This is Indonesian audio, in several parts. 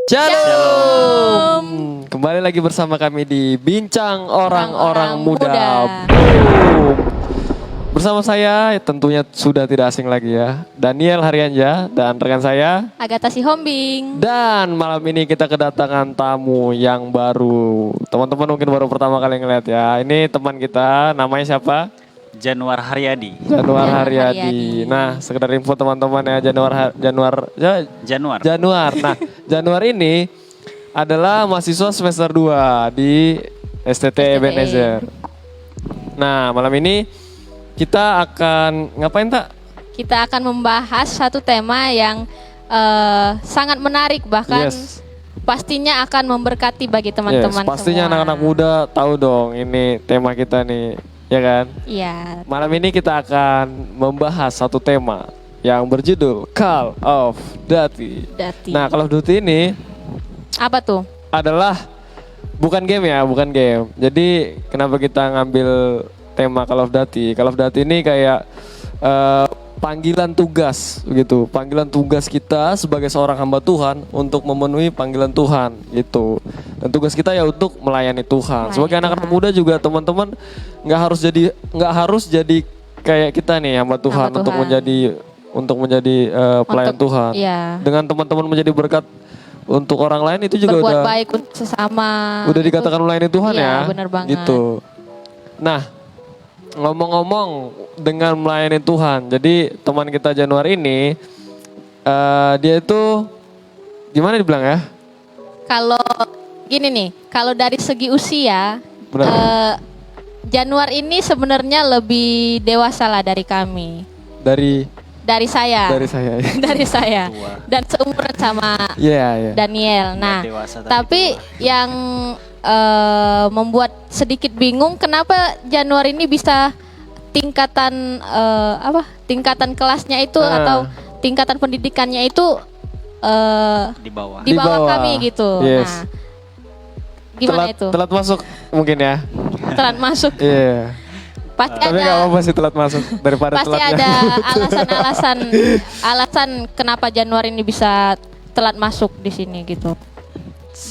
Shalom. Kembali lagi bersama kami di Bincang Orang-orang Muda. Boom. Bersama saya tentunya sudah tidak asing lagi ya, Daniel Haryanja dan rekan saya Agatha Sihombing. Dan malam ini kita kedatangan tamu yang baru. Teman-teman mungkin baru pertama kali ngeliat ya. Ini teman kita, namanya siapa? Januar Haryadi. Januar Haryadi. Nah, sekedar info teman-teman ya, Januar. Nah, Januar ini adalah mahasiswa semester 2 di STT Ebenezer. Nah, malam ini kita akan ngapain, Tak? Kita akan membahas satu tema yang sangat menarik, bahkan pastinya akan memberkati bagi teman-teman pastinya semua. anak-anak muda tahu dong ini tema kita nih. Ya kan? Iya. Malam ini kita akan membahas satu tema yang berjudul Call of Duty. Nah, Call of Duty ini apa tuh? adalah bukan game ya, bukan game. Jadi kenapa kita ngambil tema Call of Duty? Call of Duty ini kayak panggilan tugas gitu. Panggilan tugas kita sebagai seorang hamba Tuhan untuk memenuhi panggilan Tuhan gitu. Dan tugas kita ya untuk melayani Tuhan. Sebagai anak-anak muda juga teman-teman nggak harus jadi kayak kita nih hamba Tuhan, untuk menjadi pelayan Tuhan. Iya. Dengan teman-teman menjadi berkat untuk orang lain itu juga berbuat udah baik untuk sesama. Udah dikatakan melayani Tuhan ya. Benar banget. Gitu. Nah, ngomong-ngomong dengan melayani Tuhan, jadi teman kita Januar ini dia itu gimana dibilang ya? Kalau gini nih, kalau dari segi usia, Januar ini sebenarnya lebih dewasa lah dari kami. Dari saya. Dari saya. Dan seumuran sama Daniel. Nah, tapi yang membuat sedikit bingung kenapa Januar ini bisa tingkatan kelasnya itu atau tingkatan pendidikannya itu di bawah kami gitu. Yes. Nah, gimana itu? Telat masuk mungkin ya. Telat masuk. Iya. Pasti tapi nggak apa-apa sih telat masuk daripada pasti telatnya. Ada alasan kenapa Januar ini bisa telat masuk di sini gitu.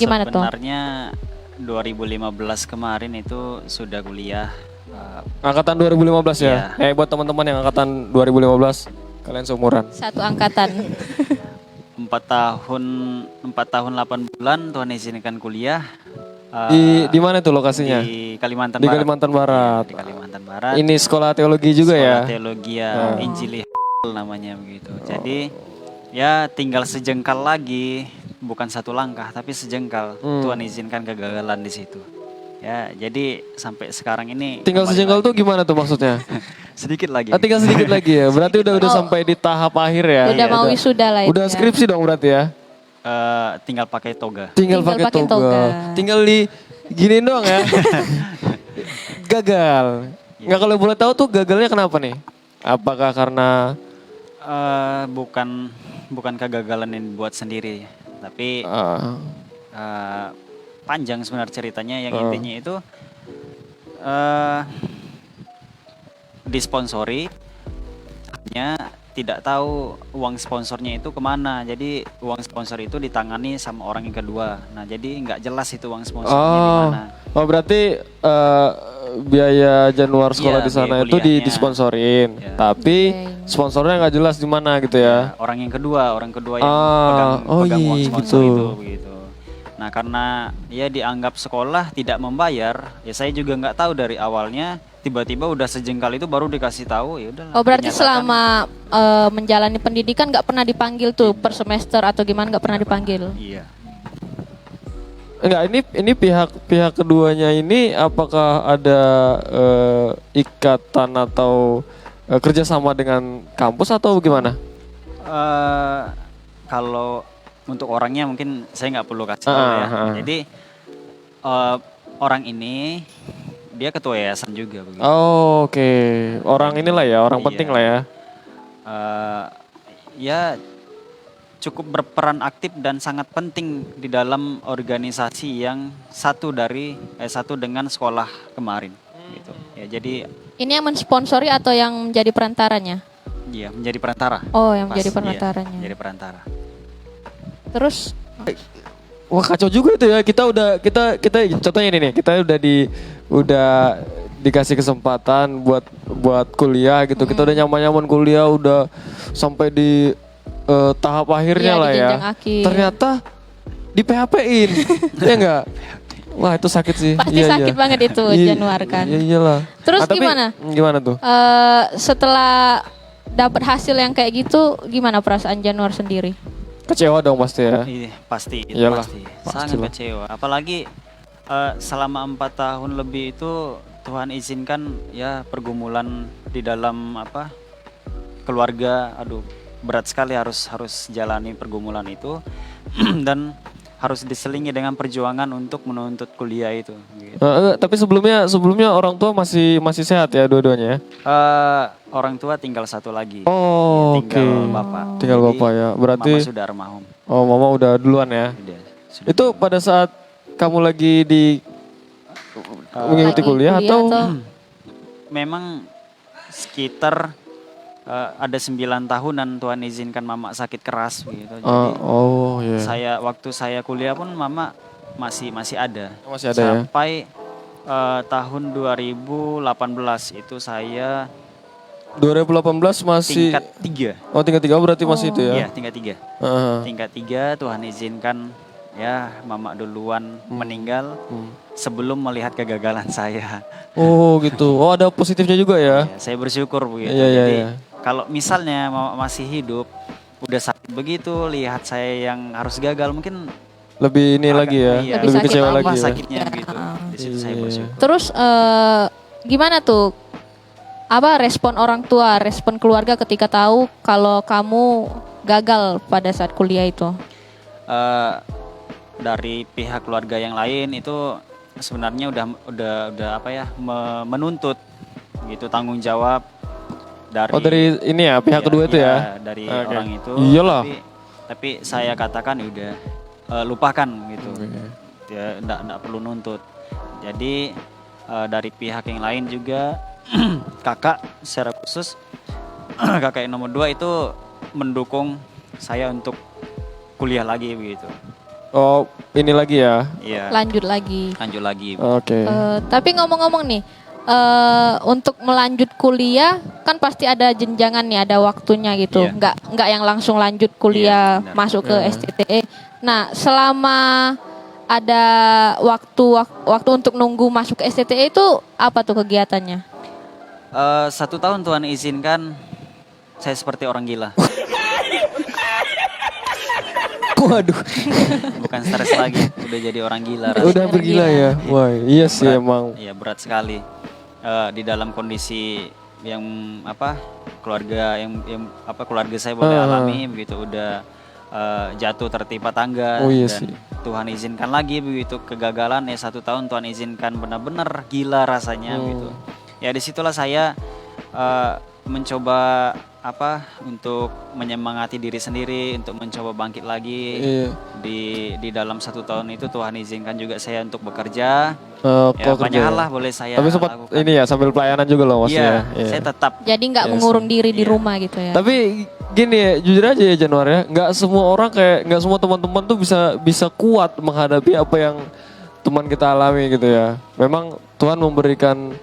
Gimana tuh? Sebenarnya 2015 kemarin itu sudah kuliah. Angkatan 2015 ya? Iya. Buat teman-teman yang angkatan 2015, kalian seumuran. Satu angkatan. 4 tahun 8 bulan Tuhan izinkan kuliah. Di mana itu lokasinya? Di Kalimantan Barat. Di Kalimantan Barat. Ini sekolah teologi juga ya? Sekolah teologi Injili namanya begitu. Jadi ya tinggal sejengkal lagi, bukan satu langkah tapi sejengkal. Tuhan izinkan kegagalan di situ. Ya, jadi sampai sekarang ini tinggal sejengkal tuh gimana tuh maksudnya? Sedikit lagi. Tinggal sedikit lagi ya. Berarti udah sampai di tahap akhir ya. Udah mau wisuda lah. Udah skripsi dong berarti ya. Tinggal pakai toga. Tinggal pakai toga. Tinggal di gini doang ya. Gagal. Nggak, kalau boleh tahu tuh gagalnya kenapa nih? Apakah karena bukan kegagalan yang buat sendiri, tapi panjang sebenarnya ceritanya. Yang intinya itu disponsori, hanya tidak tahu uang sponsornya itu kemana. Jadi uang sponsor itu ditangani sama orang yang kedua. Nah, jadi nggak jelas itu uang sponsornya di mana. Oh, berarti biaya Januar sekolah di sana itu disponsorin, tapi sponsornya nggak jelas di mana gitu ya. Orang kedua yang pegang uang sponsor itu begitu. Nah, karena ya dianggap sekolah tidak membayar, ya saya juga nggak tahu dari awalnya. Tiba-tiba udah sejengkal itu baru dikasih tahu, ya udah. Oh, berarti selama menjalani pendidikan nggak pernah dipanggil tuh per semester atau gimana, nggak pernah dipanggil? Iya. Enggak, ini pihak keduanya ini apakah ada ikatan atau kerjasama dengan kampus atau gimana? Kalau untuk orangnya mungkin saya nggak perlu kasih tahu ya. Jadi orang ini dia ketua yayasan juga begitu. Oh, oke. Orang inilah ya, orang penting lah ya. Ya cukup berperan aktif dan sangat penting di dalam organisasi yang satu dengan sekolah kemarin gitu. Ya, jadi ini yang mensponsori atau yang menjadi perantaranya? Iya, menjadi perantara. Oh, yang menjadi perantaranya. Menjadi perantara. Terus wah kacau juga itu ya. Kita contohnya ini nih, kita udah dikasih kesempatan buat kuliah gitu. Kita udah nyaman-nyaman kuliah, udah sampai di tahap akhirnya lah ya. Akhir. Ternyata di PHP-in. Ya enggak? Wah, itu sakit sih. Pasti sakit banget itu Januar kan. Iya iyalah. Terus gimana? Gimana tuh? Setelah dapat hasil yang kayak gitu, gimana perasaan Januar sendiri? Kecewa dong pasti ya. Iya, pasti. Iyalah, Pasti. pastilah. Sangat kecewa. Apalagi selama 4 tahun lebih itu Tuhan izinkan ya pergumulan di dalam keluarga. Aduh, berat sekali harus jalani pergumulan itu dan harus diselingi dengan perjuangan untuk menuntut kuliah itu. Gitu. Tapi sebelumnya orang tua masih sehat ya dua-duanya? Orang tua tinggal satu lagi. Oh, tinggal bapak. Tinggal bapak ya. Berarti mama sudah almarhum. Oh, mama udah duluan ya. Sudah itu duluan. pada saat kamu lagi mengikuti kuliah atau? Memang sekitar ada 9 tahunan Tuhan izinkan mama sakit keras gitu. Jadi waktu saya kuliah pun mama masih ada. Masih ada sampai tahun 2018 itu saya 2018 masih tingkat 3. Oh, tingkat 3 berarti masih itu ya. Iya, tingkat 3. Tingkat 3 Tuhan izinkan ya mama duluan meninggal sebelum melihat kegagalan saya. Oh, gitu. Oh, ada positifnya juga ya. Ya, saya bersyukur begitu. Jadi kalau misalnya mama masih hidup, udah sakit begitu, lihat saya yang harus gagal mungkin lebih ini lagi ya. Iya, lebih kecewa lagi ya. Sakitnya begitu. Di situ saya bersyukur. Terus gimana tuh? Apa respon orang tua, respon keluarga ketika tahu kalau kamu gagal pada saat kuliah itu? Dari pihak keluarga yang lain itu sebenarnya udah menuntut gitu tanggung jawab dari ini ya pihak kedua itu ya dari orang itu. Iyalah. Tapi saya katakan udah lupakan gitu. Ya enggak perlu nuntut. Jadi dari pihak yang lain juga kakak secara khusus kakak yang nomor 2 itu mendukung saya untuk kuliah lagi begitu. Oh, ini lagi ya? Iya. Lanjut lagi. Oke. Tapi ngomong-ngomong nih, untuk melanjut kuliah kan pasti ada jenjangan nih, ada waktunya gitu. Yeah. Nggak yang langsung lanjut kuliah masuk ke STTE. Nah, selama ada waktu untuk nunggu masuk ke STTE itu apa tuh kegiatannya? 1 tahun Tuhan izinkan saya seperti orang gila. Waduh. Bukan stres lagi, udah jadi orang gila. Udah bergila ya. Wah, iya sih emang. Iya, berat sekali. Di dalam kondisi yang keluarga keluarga saya boleh alami begitu, udah jatuh tertimpa tangga dan Tuhan izinkan lagi begitu kegagalan ya 1 tahun Tuhan izinkan benar-benar gila rasanya gitu. Ya disitulah saya mencoba untuk menyemangati diri sendiri untuk mencoba bangkit lagi. Di dalam 1 tahun itu Tuhan izinkan juga saya untuk bekerja. Banyak hal lah boleh saya tapi sempat lakukan. Ini ya sambil pelayanan juga loh maksudnya. Saya tetap. Jadi nggak mengurung diri di rumah gitu ya. Tapi gini ya, jujur aja ya Januar ya, nggak semua teman-teman tuh bisa kuat menghadapi apa yang teman kita alami gitu ya. Memang Tuhan memberikan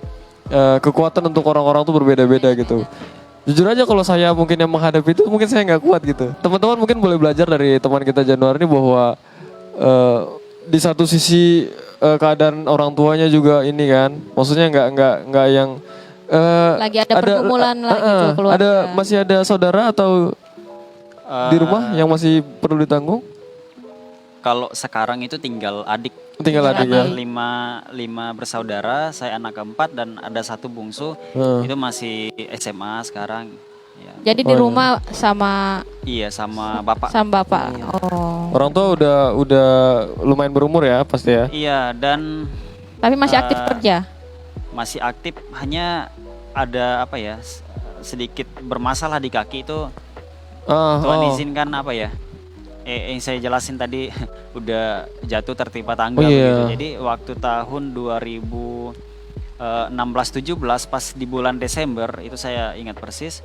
kekuatan untuk orang-orang tuh berbeda-beda gitu. Jujur aja kalau saya mungkin yang menghadapi itu mungkin saya nggak kuat gitu. Teman-teman mungkin boleh belajar dari teman kita Januar ini bahwa di satu sisi keadaan orang tuanya juga ini kan, maksudnya nggak yang lagi ada pergumulan lah gitu keluarga. Masih ada saudara atau di rumah yang masih perlu ditanggung? Kalau sekarang itu tinggal adik ya. 5 bersaudara, saya anak keempat dan ada 1 bungsu itu masih SMA sekarang. Ya. Jadi di rumah sama bapak. Sama bapak. Iya. Oh. Orang tua udah lumayan berumur ya pasti ya. Iya dan. Tapi masih aktif kerja. Masih aktif, hanya ada sedikit bermasalah di kaki itu. Tuhan izinkan yang saya jelasin tadi udah jatuh tertimpa tangga begitu. Jadi waktu tahun 2016-17 pas di bulan Desember itu saya ingat persis,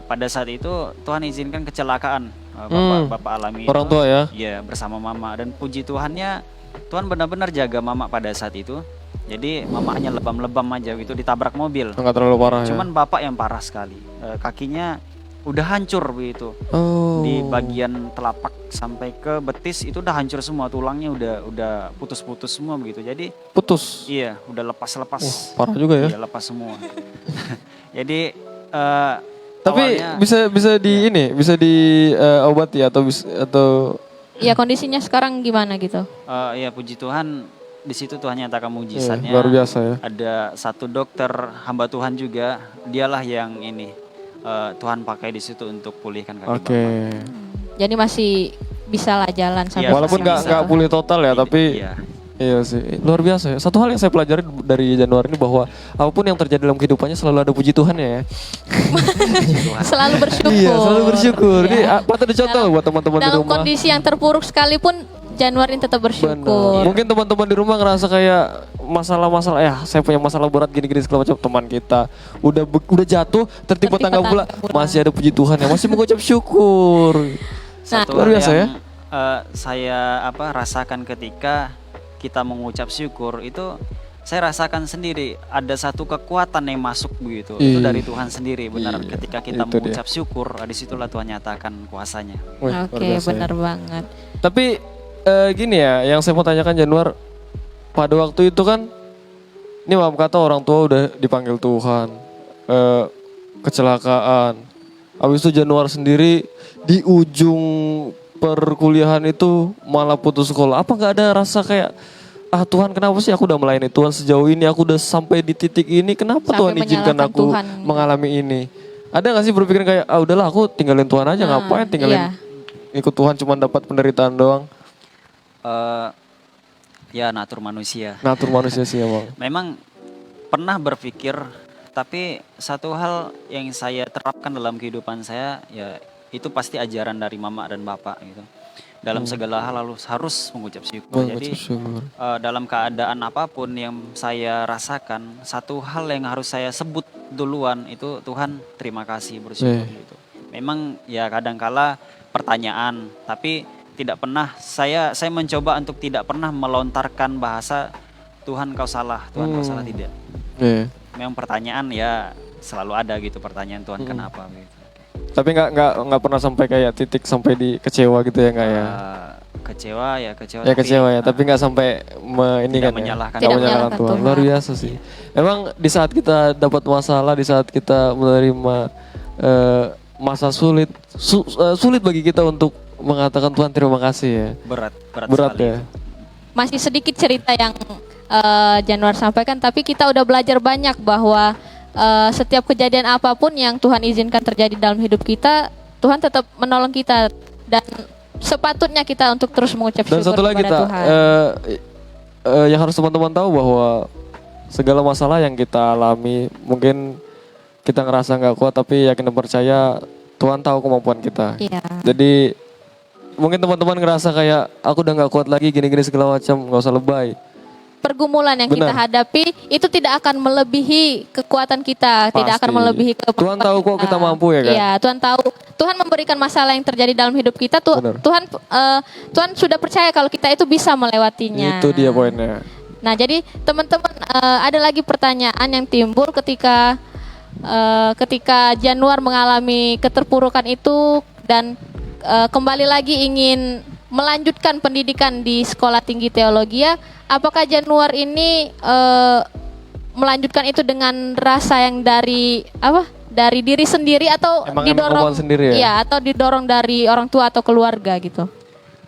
pada saat itu Tuhan izinkan kecelakaan bapak alami orang tua ya. Iya, bersama mama, dan puji Tuhannya Tuhan benar-benar jaga mama pada saat itu. Jadi mamanya lebam-lebam aja gitu, ditabrak mobil. Enggak terlalu parah. Cuman ya? bapak yang parah sekali. Kakinya udah hancur begitu. Di bagian telapak sampai ke betis itu udah hancur semua, tulangnya udah putus-putus semua begitu. Jadi putus. Iya, udah lepas-lepas. Parah juga ya. Iya, lepas semua. Jadi tapi awalnya, bisa di ini, bisa diobati atau ya kondisinya sekarang gimana gitu? Ya puji Tuhan, di situ Tuhan nyatakan mujizatnya. Luar biasa ya. Ada satu dokter hamba Tuhan juga, dialah yang ini Tuhan pakai di situ untuk pulihkan kaki Bapak. Jadi masih bisa lah jalan sampai. Ya, walaupun nggak pulih total ya, tapi iya sih, luar biasa ya. Satu hal yang saya pelajari dari Januar ini bahwa apapun yang terjadi dalam kehidupannya selalu ada puji Tuhan ya. Selalu bersyukur. Iya, selalu bersyukur. Ini patut dicontoh buat teman-teman di rumah. Dalam kondisi yang terpuruk sekalipun Januar ini tetap bersyukur. Benar. Mungkin teman-teman di rumah ngerasa kayak masalah-masalah, saya punya masalah berat gini-gini segala macam. Teman kita udah jatuh, tertimpa tangga pula, masih ada puji Tuhan ya, masih mengucap syukur. Satu luar biasa ya. Saya rasakan ketika kita mengucap syukur itu, saya rasakan sendiri ada satu kekuatan yang masuk begitu. Itu dari Tuhan sendiri, benar. Ketika kita mengucap syukur, disitulah Tuhan nyatakan kuasanya. Oke, benar banget. Tapi gini ya, yang saya mau tanyakan Januar, pada waktu itu kan, ini maaf kata orang tua udah dipanggil Tuhan, kecelakaan. Habis itu Januar sendiri di ujung perkuliahan itu malah putus sekolah. Apa nggak ada rasa kayak, Tuhan kenapa sih aku udah melayani Tuhan sejauh ini, aku udah sampai di titik ini, kenapa Tuhan izinkan aku mengalami ini? Ada nggak sih berpikir kayak, udahlah aku tinggalin Tuhan aja, ngapain tinggalin ikut Tuhan cuma dapat penderitaan doang? Ya natur manusia. Natur manusia sih emang. Memang pernah berpikir, tapi satu hal yang saya terapkan dalam kehidupan saya, ya itu pasti ajaran dari mama dan bapak gitu. Dalam segala hal harus mengucap syukur. Jadi dalam keadaan apapun yang saya rasakan, satu hal yang harus saya sebut duluan itu, Tuhan terima kasih, bersyukur gitu. Memang ya kadangkala pertanyaan, tapi tidak pernah saya mencoba untuk tidak pernah melontarkan bahasa Tuhan kau salah, Tuhan kau salah, tidak. Memang pertanyaan ya selalu ada gitu, pertanyaan Tuhan kenapa gitu. Tapi nggak pernah sampai kayak titik sampai di kecewa gitu ya, nggak ya? Kecewa ya. Tapi nggak sampai menyalahkan Tuhan. Luar biasa sih. Emang di saat kita dapat masalah, di saat kita menerima masa sulit bagi kita untuk mengatakan Tuhan terima kasih ya. Berat ya. Masih sedikit cerita yang Januar sampaikan, tapi kita udah belajar banyak bahwa setiap kejadian apapun yang Tuhan izinkan terjadi dalam hidup kita, Tuhan tetap menolong kita, dan sepatutnya kita untuk terus mengucap syukur kepada Tuhan. Dan satu lagi yang harus teman-teman tahu bahwa segala masalah yang kita alami, mungkin kita ngerasa nggak kuat, tapi yakin dan percaya Tuhan tahu kemampuan kita. Jadi mungkin teman-teman ngerasa kayak aku udah nggak kuat lagi gini-gini segala macam, nggak usah lebay. Pergumulan yang kita hadapi itu tidak akan melebihi kekuatan kita. Tidak akan melebihi kemampuan Tuhan tahu kok kita mampu ya kan? Iya, Tuhan tahu. Tuhan memberikan masalah yang terjadi dalam hidup kita. Tuhan sudah percaya kalau kita itu bisa melewatinya. Itu dia poinnya. Nah, jadi teman-teman, ada lagi pertanyaan yang timbul ketika Januar mengalami keterpurukan itu dan kembali lagi ingin melanjutkan pendidikan di Sekolah Tinggi Teologi. Apakah Januar ini melanjutkan itu dengan rasa yang dari diri sendiri atau didorong sendiri ya? Atau didorong dari orang tua atau keluarga gitu?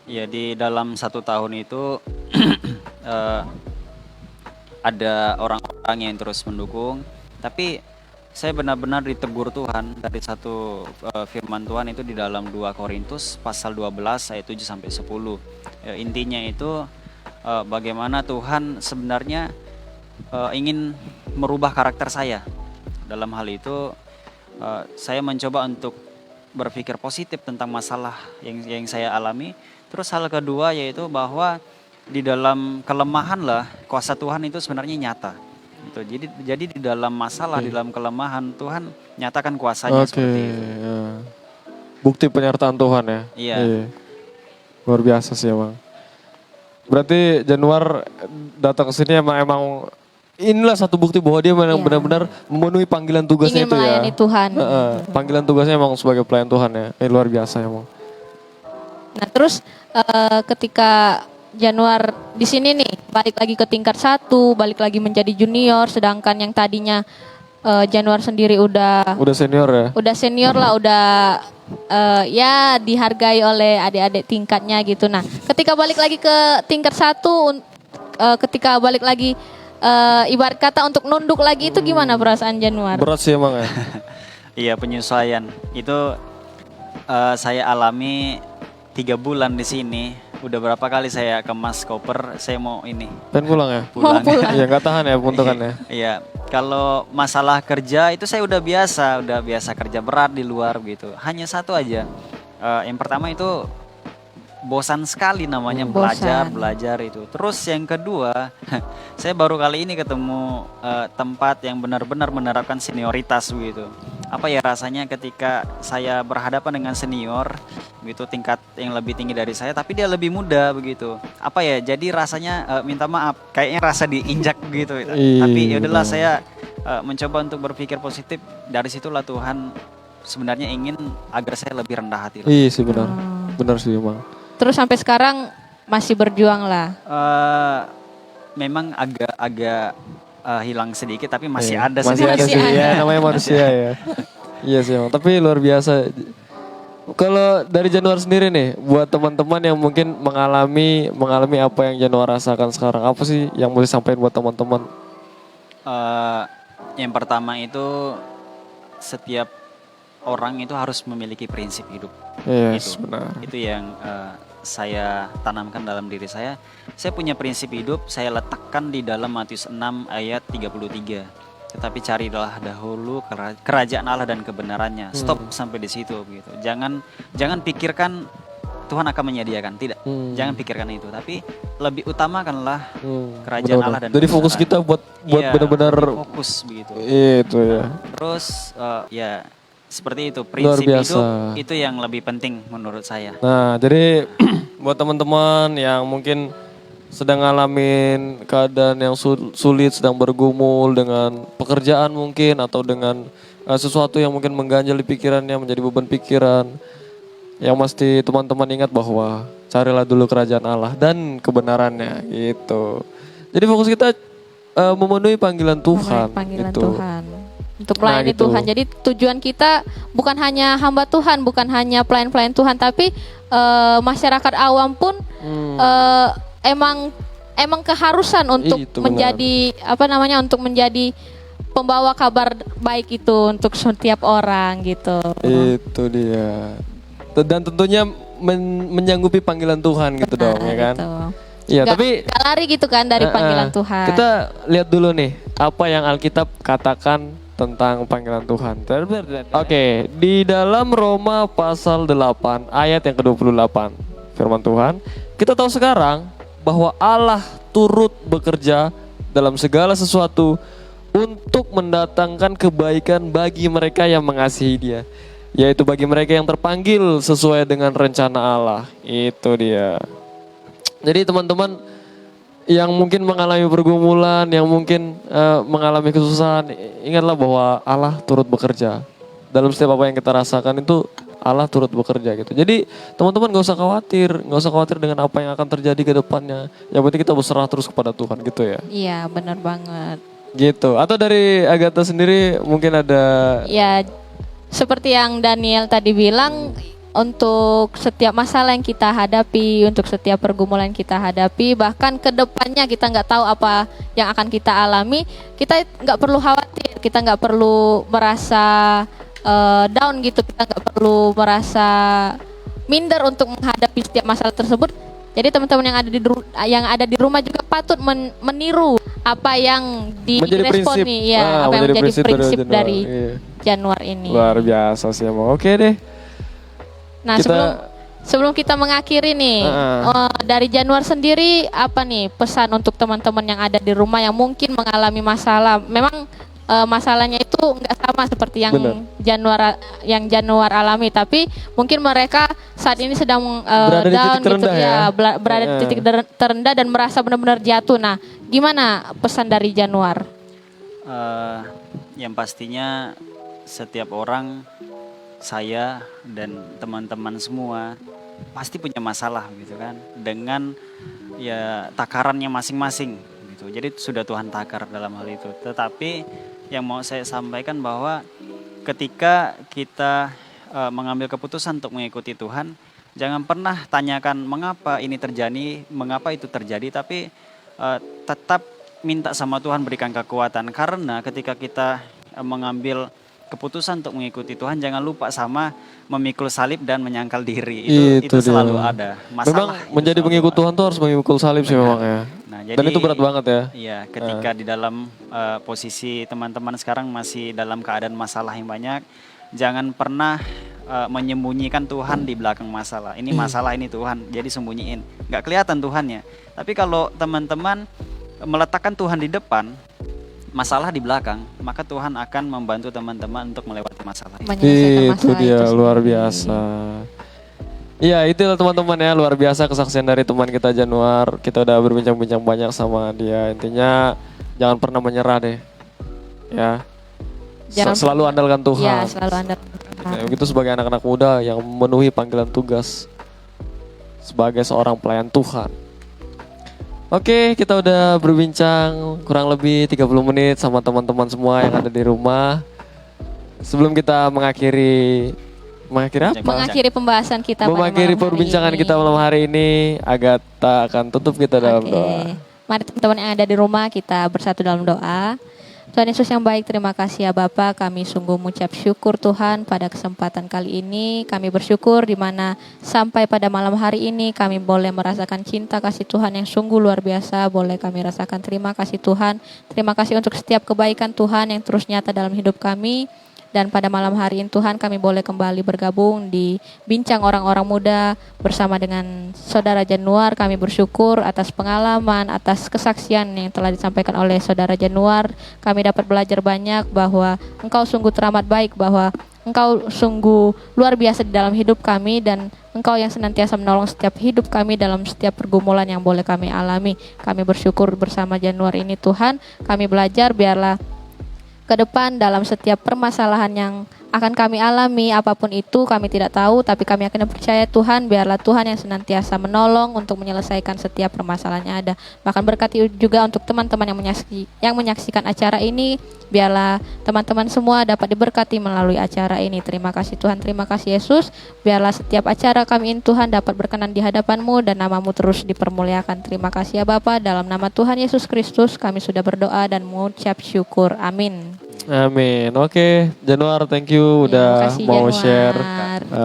Ya, di dalam 1 tahun itu ada orang-orang yang terus mendukung, tapi saya benar-benar ditegur Tuhan dari satu firman Tuhan itu di dalam 2 Korintus pasal 12 ayat 7 sampai 10. Intinya itu bagaimana Tuhan sebenarnya ingin merubah karakter saya. Dalam hal itu saya mencoba untuk berpikir positif tentang masalah yang saya alami. Terus hal kedua yaitu bahwa di dalam kelemahan lah kuasa Tuhan itu sebenarnya nyata. Jadi di dalam masalah, di dalam kelemahan Tuhan nyatakan kuasanya seperti itu. bukti penyertaan Tuhan ya. Iya. Luar biasa sih emang. Berarti Januar datang ke sini emang inilah satu bukti bahwa dia memang benar-benar memenuhi panggilan tugasnya. Ingin itu ya. Melayani Tuhan. Panggilan tugasnya emang sebagai pelayan Tuhan ya. Luar biasa emang. Nah terus ketika Januar di sini nih balik lagi ke tingkat 1, balik lagi menjadi junior, sedangkan yang tadinya Januar sendiri udah senior ya. Udah senior lah, udah ya dihargai oleh adik-adik tingkatnya gitu. Nah, ketika balik lagi ke tingkat 1, ketika balik lagi ibarat kata untuk nunduk lagi itu gimana perasaan Januar? Berat sih emang ya. Iya, penyesuaian. Itu saya alami 3 bulan di sini. Udah berapa kali saya kemas koper, saya mau ini. Dan pulang ya? Pulang. Iya, nggak tahan ya peruntukannya. Iya, kalau masalah kerja itu saya udah biasa kerja berat di luar gitu. Hanya satu aja, yang pertama itu bosan sekali namanya belajar itu. Terus yang kedua, saya baru kali ini ketemu tempat yang benar-benar menerapkan senioritas begitu. Apa ya rasanya ketika saya berhadapan dengan senior gitu, tingkat yang lebih tinggi dari saya tapi dia lebih muda begitu. Apa ya, jadi rasanya minta maaf, kayaknya rasa diinjak gitu. Tapi yaudahlah, saya mencoba untuk berpikir positif. Dari situlah Tuhan sebenarnya ingin agar saya lebih rendah hati. Iya sih, benar. Benar sih emang. Terus sampai sekarang masih berjuang lah. Memang agak hilang sedikit tapi masih ada sedikit. Masih ada sih, ya namanya manusia ya. Iya sih emang, tapi luar biasa. Kalau dari Januar sendiri nih, buat teman-teman yang mungkin mengalami apa yang Januar rasakan sekarang, apa sih yang mau disampaikan buat teman-teman? Yang pertama itu setiap orang itu harus memiliki prinsip hidup. Yes, benar. Itu yang saya tanamkan dalam diri saya. Saya punya prinsip hidup, saya letakkan di dalam Matius 6 ayat 33. Tetapi carilah dahulu kerajaan Allah dan kebenarannya. Stop sampai di situ gitu. Jangan pikirkan Tuhan akan menyediakan, tidak. Jangan pikirkan itu, tapi lebih utamakanlah kerajaan Allah dan jadi fokus kita buat benar-benar fokus begitu. Itu ya. Terus ya seperti itu, prinsip hidup itu yang lebih penting menurut saya. Nah, jadi buat teman-teman yang mungkin sedang ngalamin keadaan yang sulit, sedang bergumul dengan pekerjaan mungkin atau dengan sesuatu yang mungkin mengganjal di pikirannya, menjadi beban pikiran, yang mesti teman-teman ingat bahwa carilah dulu kerajaan Allah dan kebenarannya gitu. Jadi fokus kita memenuhi panggilan Tuhan. Tuhan. Untuk melayani Tuhan. Jadi tujuan kita bukan hanya hamba Tuhan, bukan hanya pelayan-pelayan Tuhan, tapi masyarakat awam pun emang keharusan untuk menjadi untuk menjadi pembawa kabar baik itu untuk setiap orang gitu. Itu dia. Dan tentunya menyanggupi panggilan Tuhan gitu dong, ya kan? Iya, tapi gak lari gitu kan dari panggilan Tuhan. Kita lihat dulu nih apa yang Alkitab katakan tentang panggilan Tuhan. Oke, di dalam Roma pasal 8 ayat yang ke-28 firman Tuhan, kita tahu sekarang bahwa Allah turut bekerja dalam segala sesuatu untuk mendatangkan kebaikan bagi mereka yang mengasihi Dia, yaitu bagi mereka yang terpanggil sesuai dengan rencana Allah. Itu dia. Jadi teman-teman yang mungkin mengalami pergumulan, yang mungkin mengalami kesusahan, ingatlah bahwa Allah turut bekerja. Dalam setiap apa yang kita rasakan itu Allah turut bekerja gitu. Jadi teman-teman gak usah khawatir dengan apa yang akan terjadi ke depannya. Yang penting kita berserah terus kepada Tuhan gitu ya. Iya, benar banget. Gitu. Atau dari Agatha sendiri mungkin ada? Ya, seperti yang Daniel tadi bilang, untuk setiap masalah yang kita hadapi, untuk setiap pergumulan kita hadapi, bahkan ke depannya kita nggak tahu apa yang akan kita alami, kita nggak perlu khawatir, kita nggak perlu merasa down gitu, kita nggak perlu merasa minder untuk menghadapi setiap masalah tersebut. Jadi teman-teman yang ada di rumah juga patut meniru apa yang diresponi, apa yang menjadi prinsip dari Januar ini. Luar biasa sih emang. Oke deh. Nah, sebelum kita mengakhiri nih, dari Januar sendiri apa nih pesan untuk teman-teman yang ada di rumah yang mungkin mengalami masalah? Memang masalahnya itu nggak sama seperti yang Januar alami, tapi mungkin mereka saat ini sedang berada down di titik gitu berada di titik terendah dan merasa benar-benar jatuh. Nah, gimana pesan dari Januar? Yang pastinya setiap orang, saya dan teman-teman semua pasti punya masalah gitu kan, dengan ya takarannya masing-masing gitu. Jadi sudah Tuhan takar dalam hal itu. Tetapi yang mau saya sampaikan bahwa ketika kita mengambil keputusan untuk mengikuti Tuhan, jangan pernah tanyakan mengapa ini terjadi, mengapa itu terjadi, tapi tetap minta sama Tuhan berikan kekuatan. Karena ketika kita mengambil keputusan untuk mengikuti Tuhan, jangan lupa sama memikul salib dan menyangkal diri. Itu selalu ada. Memang menjadi pengikut Tuhan tuh harus memikul salib sih memang ya. Nah, jadi, dan itu berat banget ya. Iya, ketika di dalam posisi teman-teman sekarang masih dalam keadaan masalah yang banyak, jangan pernah menyembunyikan Tuhan di belakang masalah. Ini masalah, ini Tuhan, jadi sembunyiin. Gak kelihatan Tuhannya. Tapi kalau teman-teman meletakkan Tuhan di depan, masalah di belakang, maka Tuhan akan membantu teman-teman untuk melewati masalah itu dia luar biasa. Iya, itulah teman-teman ya, luar biasa kesaksian dari teman kita Januar. Kita udah berbincang-bincang banyak sama dia. Intinya jangan pernah menyerah deh. Ya. Selalu andalkan Tuhan. Iya, selalu andalkan Tuhan. Ya, begitu sebagai anak-anak muda yang memenuhi panggilan tugas sebagai seorang pelayan Tuhan. Oke, kita udah berbincang kurang lebih 30 menit sama teman-teman semua yang ada di rumah. Sebelum kita mengakhiri apa? Mengakhiri pembahasan kita. Mengakhiri perbincangan kita malam hari ini, Agatha akan tutup kita dalam doa. Mari teman-teman yang ada di rumah kita bersatu dalam doa. Tuhan Yesus yang baik, terima kasih ya Bapa, kami sungguh mengucap syukur Tuhan pada kesempatan kali ini. Kami bersyukur di mana sampai pada malam hari ini kami boleh merasakan cinta kasih Tuhan yang sungguh luar biasa. Boleh kami rasakan terima kasih Tuhan. Terima kasih untuk setiap kebaikan Tuhan yang terus nyata dalam hidup kami. Dan pada malam hari ini Tuhan kami boleh kembali bergabung di Bincang Orang-Orang Muda bersama dengan Saudara Januar. Kami bersyukur atas pengalaman, atas kesaksian yang telah disampaikan oleh Saudara Januar. Kami dapat belajar banyak bahwa Engkau sungguh teramat baik, bahwa Engkau sungguh luar biasa di dalam hidup kami, dan Engkau yang senantiasa menolong setiap hidup kami dalam setiap pergumulan yang boleh kami alami. Kami bersyukur bersama Januar ini Tuhan. Kami belajar biarlah ke depan dalam setiap permasalahan yang akan kami alami, apapun itu kami tidak tahu, tapi kami akan percaya Tuhan, biarlah Tuhan yang senantiasa menolong untuk menyelesaikan setiap permasalahan yang ada. Bahkan berkati juga untuk teman-teman yang menyaksikan acara ini, biarlah teman-teman semua dapat diberkati melalui acara ini. Terima kasih Tuhan, terima kasih Yesus. Biarlah setiap acara kami ini Tuhan dapat berkenan di hadapan-Mu dan nama-Mu terus dipermuliakan. Terima kasih ya Bapa, dalam nama Tuhan Yesus Kristus kami sudah berdoa dan mengucap syukur. Amin. Amin. Oke, Januar, thank you udah mau Januar share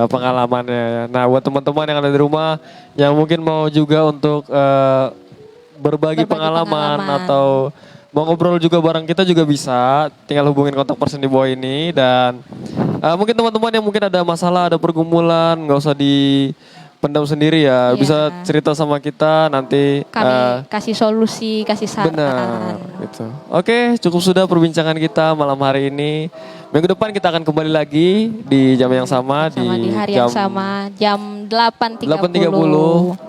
pengalamannya. Nah, buat teman-teman yang ada di rumah yang mungkin mau juga untuk berbagi pengalaman atau mau ngobrol juga bareng kita juga bisa. Tinggal hubungin kontak person di bawah ini. Dan mungkin teman-teman yang mungkin ada masalah, ada pergumulan, nggak usah pendam sendiri ya, bisa cerita sama kita nanti. Kami kasih solusi, kasih saran. Benar, gitu. Oke, cukup sudah perbincangan kita malam hari ini. Minggu depan kita akan kembali lagi di jam yang sama, di hari yang sama, jam 8.30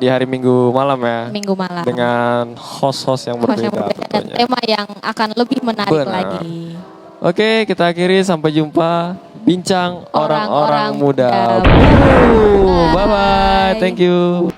di hari Minggu malam ya. Minggu malam. Dengan host-host yang berbeda. Dan tema yang akan lebih menarik lagi. Oke, kita akhiri, sampai jumpa. Bincang Orang-Orang Muda. Bye-bye. Thank you.